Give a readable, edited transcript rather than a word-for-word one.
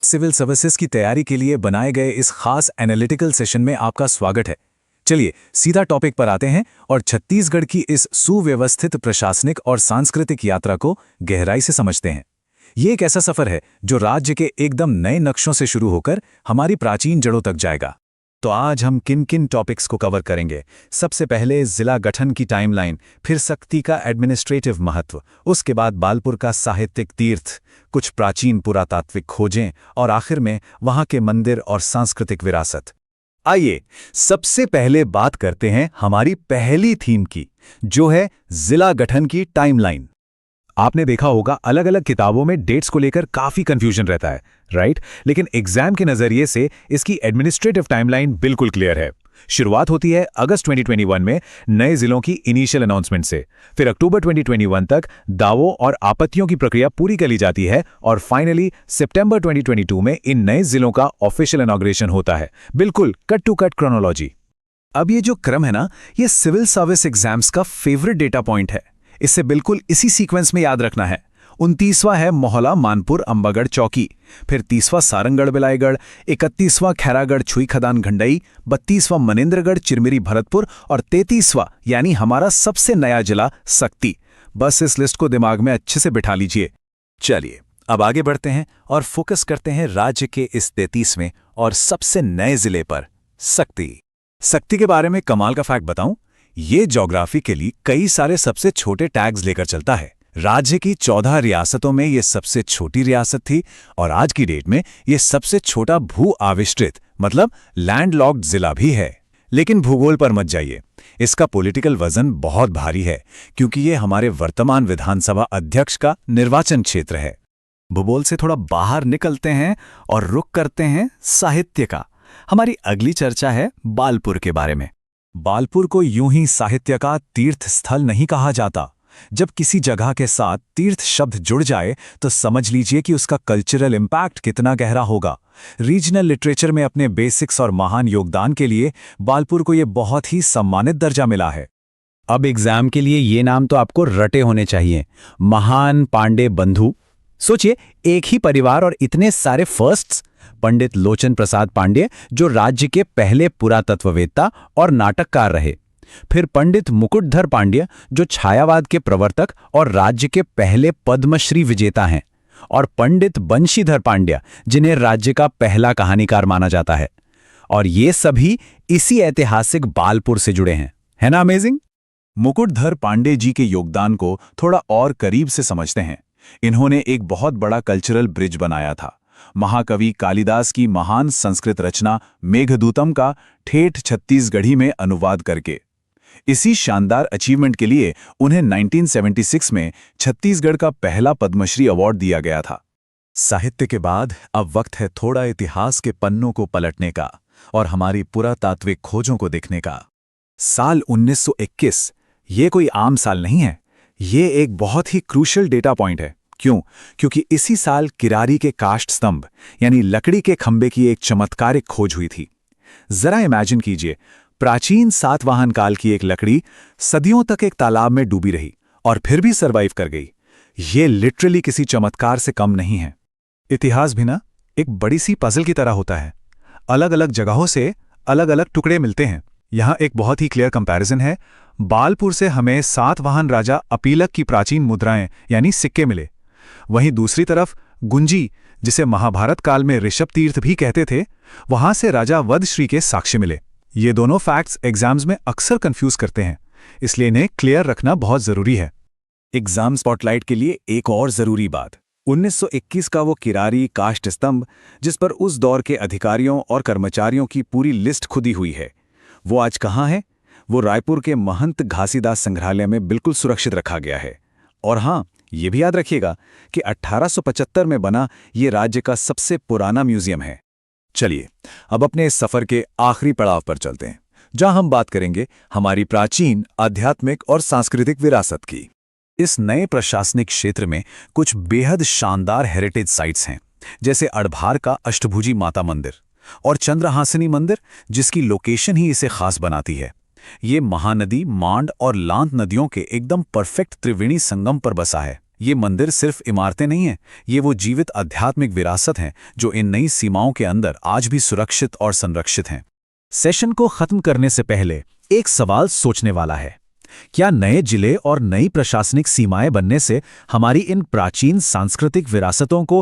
Civil services की तैयारी के लिए बनाए गए इस खास एनालिटिकल सेशन में आपका स्वागत है। चलिए सीधा टॉपिक पर आते हैं और छत्तीसगढ़ की इस सुव्यवस्थित प्रशासनिक और सांस्कृतिक यात्रा को गहराई से समझते हैं। ये एक ऐसा सफर है जो राज्य के एकदम नए नक्शों से शुरू होकर हमारी प्राचीन जड़ों तक जाएगा। तो आज हम किन किन टॉपिक्स को कवर करेंगे? सबसे पहले जिला गठन की टाइमलाइन, फिर सक्ती का एडमिनिस्ट्रेटिव महत्व, उसके बाद बालपुर का साहित्यिक तीर्थ, कुछ प्राचीन पुरातात्विक खोजें और आखिर में वहां के मंदिर और सांस्कृतिक विरासत। आइए सबसे पहले बात करते हैं हमारी पहली थीम की, जो है जिला गठन की टाइमलाइन। आपने देखा होगा अलग अलग किताबों में डेट्स को लेकर काफी कंफ्यूजन रहता है, राइट? लेकिन एग्जाम के नजरिए से इसकी एडमिनिस्ट्रेटिव टाइमलाइन बिल्कुल क्लियर है। शुरुआत होती है अगस्त 2021 में नए जिलों की इनिशियल अनाउंसमेंट से, फिर अक्टूबर 2021 तक दावों और आपत्तियों की प्रक्रिया पूरी कर ली जाती है और फाइनली सितंबर 2022 में इन नए जिलों का ऑफिशियल इनॉग्रेशन होता है। बिल्कुल कट टू कट क्रोनोलॉजी। अब ये जो क्रम है ना, ये सिविल सर्विस एग्जाम्स का फेवरेट डेटा पॉइंट है। इसे बिल्कुल इसी सीक्वेंस में याद रखना है। 29वां है मोहला मानपुर अंबागढ़ चौकी, फिर 30वां सारंगढ़ बिलाईगढ़, 31वां खैरागढ़ छुई खदान घंडई, 32वां मनेन्द्रगढ़ चिरमिरी भरतपुर और 33वां यानी हमारा सबसे नया जिला सक्ती। बस इस लिस्ट को दिमाग में अच्छे से बिठा लीजिए। चलिए अब आगे बढ़ते हैं और फोकस करते हैं राज्य के इस 33वें और सबसे नए जिले पर, सक्ती। सक्ती के बारे में कमाल का फैक्ट बताऊं, ये ज्योग्राफी के लिए कई सारे सबसे छोटे टैग्स लेकर चलता है। राज्य की 14 रियासतों में ये सबसे छोटी रियासत थी और आज की डेट में ये सबसे छोटा भू आविष्कृत मतलब लैंडलॉक्ड जिला भी है। लेकिन भूगोल पर मत जाइए, इसका पॉलिटिकल वजन बहुत भारी है क्योंकि ये हमारे वर्तमान विधानसभा अध्यक्ष का निर्वाचन क्षेत्र है। भूगोल से थोड़ा बाहर निकलते हैं और रुख करते हैं साहित्य का। हमारी अगली चर्चा है बालपुर के बारे में। बालपुर को यूं ही साहित्य का तीर्थ स्थल नहीं कहा जाता। जब किसी जगह के साथ तीर्थ शब्द जुड़ जाए तो समझ लीजिए कि उसका कल्चरल इंपैक्ट कितना गहरा होगा। रीजनल लिटरेचर में अपने बेसिक्स और महान योगदान के लिए बालपुर को यह बहुत ही सम्मानित दर्जा मिला है। अब एग्जाम के लिए ये नाम तो आपको रटे होने चाहिए, महान पांडे बंधु। सोचिए, एक ही परिवार और इतने सारे फर्स्ट्स। पंडित लोचन प्रसाद पांडे जो राज्य के पहले पुरातत्ववेत्ता और नाटककार रहे, फिर पंडित मुकुटधर पांड्य जो छायावाद के प्रवर्तक और राज्य के पहले पद्मश्री विजेता हैं, और पंडित बंशीधर पांड्य जिन्हें राज्य का पहला कहानीकार माना जाता है। और ये सभी इसी ऐतिहासिक बालपुर से जुड़े हैं। है ना अमेजिंग? मुकुटधर पांडे जी के योगदान को थोड़ा और करीब से समझते हैं। इन्होंने एक बहुत बड़ा कल्चरल ब्रिज बनाया था। महाकवि कालिदास की महान संस्कृत रचना मेघदूतम का ठेठ छत्तीसगढ़ी में अनुवाद करके। इसी शानदार अचीवमेंट के लिए उन्हें 1976 में छत्तीसगढ़ का पहला पद्मश्री अवार्ड दिया गया था। साहित्य के बाद अब वक्त है थोड़ा इतिहास के पन्नों को पलटने का और हमारी पुरातात्विक खोजों को देखने का। साल 1921 ये कोई आम साल नहीं है, ये एक बहुत ही क्रूशियल डेटा पॉइंट है। क्यों? क्योंकि इसी साल किरारी के काष्ठ स्तंभ यानी लकड़ी के खंबे की एक चमत्कारिक खोज हुई थी। जरा इमेजिन कीजिए, प्राचीन सातवाहन काल की एक लकड़ी सदियों तक एक तालाब में डूबी रही और फिर भी सरवाइव कर गई। ये लिटरली किसी चमत्कार से कम नहीं है। इतिहास भी ना एक बड़ी सी पजल की तरह होता है। अलग अलग जगहों से अलग अलग टुकड़े मिलते हैं। यहाँ एक बहुत ही क्लियर कंपैरिजन है। बालपुर से हमें सातवाहन राजा अपीलक की प्राचीन मुद्राएं यानी सिक्के मिले। वहीं दूसरी तरफ गुंजी, जिसे महाभारत काल में ऋषभ तीर्थ भी कहते थे, वहां से राजा वधश्री के साक्ष्य मिले। ये दोनों फैक्ट्स एग्जाम्स में अक्सर कंफ्यूज करते हैं, इसलिए इन्हें क्लियर रखना बहुत जरूरी है। एग्जाम स्पॉटलाइट के लिए एक और जरूरी बात, 1921 का वो किरारी काष्ठ स्तंभ जिस पर उस दौर के अधिकारियों और कर्मचारियों की पूरी लिस्ट खुदी हुई है, वो आज कहाँ है? वो रायपुर के महंत घासीदास संग्रहालय में बिल्कुल सुरक्षित रखा गया है। और हाँ, ये भी याद रखिएगा कि 1875 में बना ये राज्य का सबसे पुराना म्यूजियम है। चलिए अब अपने इस सफर के आखिरी पड़ाव पर चलते हैं, जहां हम बात करेंगे हमारी प्राचीन आध्यात्मिक और सांस्कृतिक विरासत की। इस नए प्रशासनिक क्षेत्र में कुछ बेहद शानदार हेरिटेज साइट्स हैं, जैसे अड़भार का अष्टभुजी माता मंदिर और चंद्रहासिनी मंदिर, जिसकी लोकेशन ही इसे खास बनाती है। ये महानदी मांड और लांत नदियों के एकदम परफेक्ट त्रिवेणी संगम पर बसा है। ये मंदिर सिर्फ इमारतें नहीं हैं, ये वो जीवित आध्यात्मिक विरासत हैं जो इन नई सीमाओं के अंदर आज भी सुरक्षित और संरक्षित हैं। सेशन को खत्म करने से पहले एक सवाल सोचने वाला है। क्या नए जिले और नई प्रशासनिक सीमाएं बनने से हमारी इन प्राचीन सांस्कृतिक विरासतों को